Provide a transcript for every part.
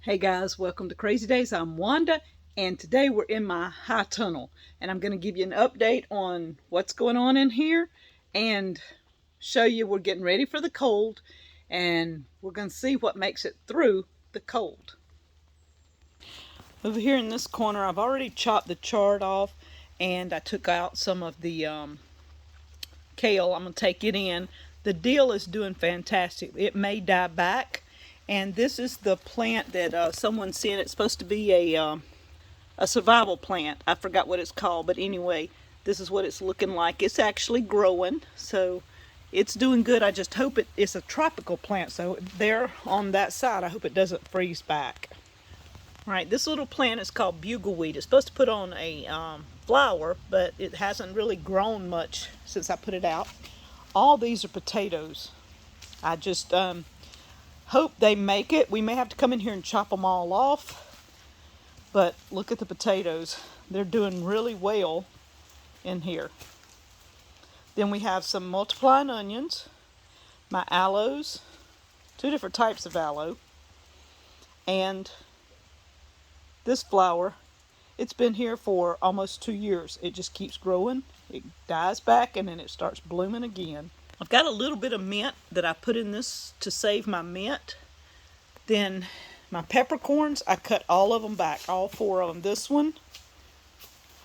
Hey guys, welcome to Crazy Days. I'm Wanda, and today we're in my high tunnel, and I'm going to give you an update on what's going on in here and show you we're getting ready for the cold, and we're going to see what makes it through the cold. Over here in this corner, I've already chopped the chard off, and I took out some of the kale. I'm going to take it in. The dill is doing fantastic. It may die back. And this is the plant that someone sent. It's supposed to be a survival plant. I forgot what it's called, but anyway, this is what it's looking like. It's actually growing, so it's doing good. I just hope it's a tropical plant, so there on that side, I hope it doesn't freeze back. All right, this little plant is called bugleweed. It's supposed to put on a flower, but it hasn't really grown much since I put it out. All these are potatoes. I just hope they make it. We may have to come in here and chop them all off, but look at the potatoes. They're doing really well in here. Then we have some multiplying onions, my aloes, two different types of aloe, and this flower. It's been here for almost 2 years. It just keeps growing. It dies back and then it starts blooming again. I've got a little bit of mint that I put in this to save my mint. Then my peppercorns, I cut all of them back, all 4 of them. This one,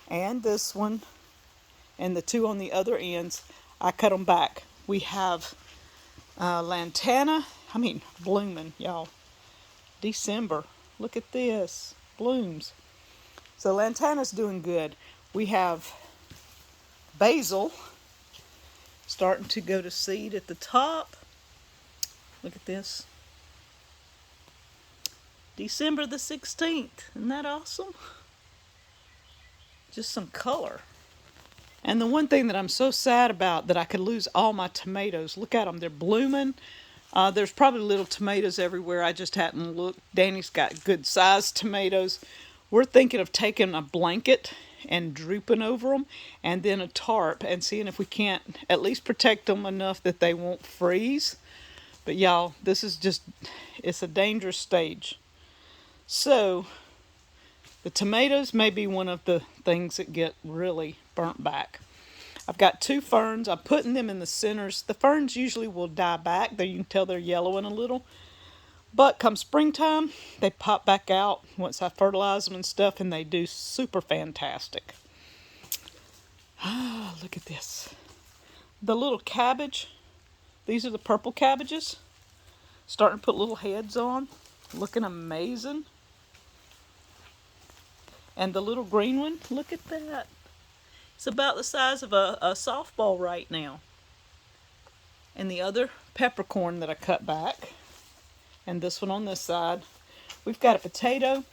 and the 2 on the other ends, I cut them back. We have lantana, blooming, y'all. December, look at this, blooms. So lantana's doing good. We have basil, starting to go to seed at the top. Look at this. December the 16th. Isn't that awesome? Just some color. And the one thing that I'm so sad about, that I could lose all my tomatoes. Look at them. They're blooming. There's probably little tomatoes everywhere. I just hadn't looked. Danny's got good sized tomatoes. We're thinking of taking a blanket and drooping over them, and then a tarp, and seeing if we can't at least protect them enough that they won't freeze. But y'all, this is just, it's a dangerous stage. So the tomatoes may be one of the things that get really burnt back. I've got 2 ferns. I'm putting them in the centers. The ferns usually will die back. There you can tell they're yellowing a little. But come springtime, they pop back out once I fertilize them and stuff, and they do super fantastic. Ah, look at this. The little cabbage, these are the purple cabbages. Starting to put little heads on, looking amazing. And the little green one, look at that. It's about the size of a softball right now. And the other peppercorn that I cut back. And this one on this side. We've got a potato,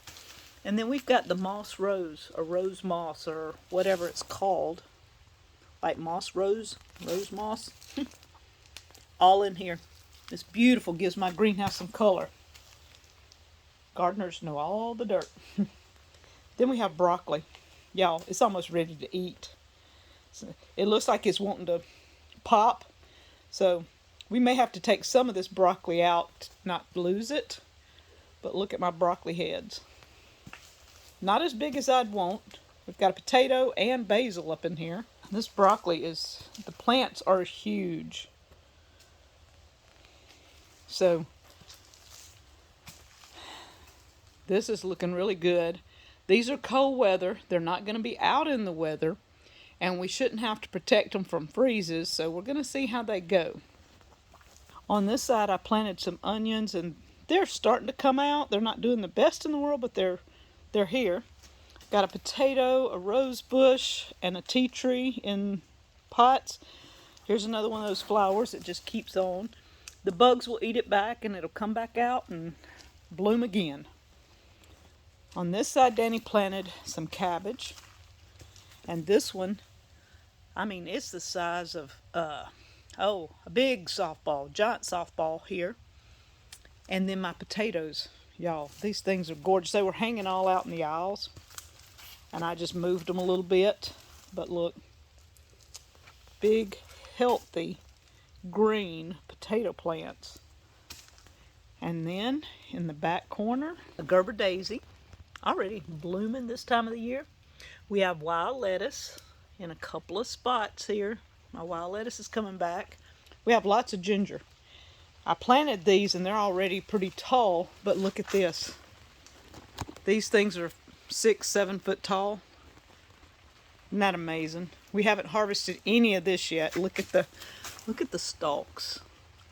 and then we've got the moss rose, or rose moss, or whatever it's called. Like moss rose moss. All in here. It's beautiful, gives my greenhouse some color. Gardeners know all the dirt. Then we have broccoli. Y'all, it's almost ready to eat. So it looks like it's wanting to pop. So we may have to take some of this broccoli out, not lose it. But look at my broccoli heads. Not as big as I'd want. We've got a potato and basil up in here. This broccoli is, the plants are huge. So this is looking really good. These are cold weather. They're not going to be out in the weather. And we shouldn't have to protect them from freezes. So we're going to see how they go. On this side, I planted some onions, and they're starting to come out. They're not doing the best in the world, but they're here. Got a potato, a rose bush, and a tea tree in pots. Here's another one of those flowers that just keeps on. The bugs will eat it back, and it'll come back out and bloom again. On this side, Danny planted some cabbage. And this one, it's the size of a big softball, giant softball here. And then my potatoes, y'all, these things are gorgeous. They were hanging all out in the aisles, and I just moved them a little bit. But look, big, healthy, green potato plants. And then in the back corner, a Gerber daisy, already blooming this time of the year. We have wild lettuce in a couple of spots here. My wild lettuce is coming back. We have lots of ginger. I planted these and they're already pretty tall, but look at this. These things are 6-7 foot tall. Isn't that amazing? We haven't harvested any of this yet. Look at the stalks.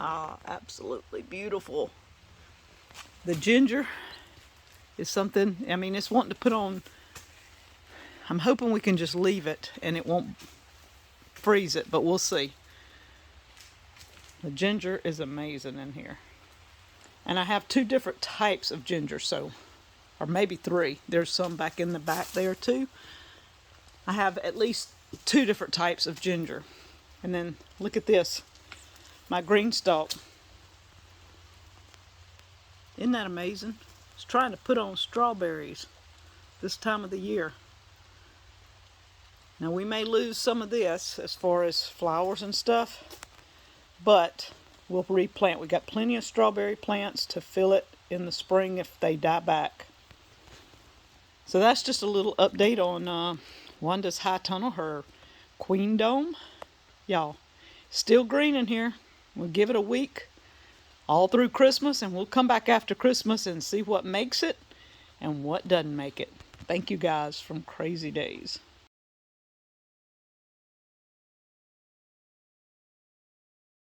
Ah, absolutely beautiful. The ginger is something, I mean, it's wanting to put on. I'm hoping we can just leave it and it won't freeze it, but we'll see. The ginger is amazing in here. And I have 2 different types of ginger, so, or maybe 3. There's some back in the back there too. I have at least 2 different types of ginger. And then look at this, my GreenStalk. Isn't that amazing? It's trying to put on strawberries this time of the year. Now we may lose some of this as far as flowers and stuff, but we'll replant. We got plenty of strawberry plants to fill it in the spring if they die back. So that's just a little update on Wanda's high tunnel, her queen dome. Y'all, still green in here. We'll give it a week all through Christmas, and we'll come back after Christmas and see what makes it and what doesn't make it. Thank you guys from Crazy Days.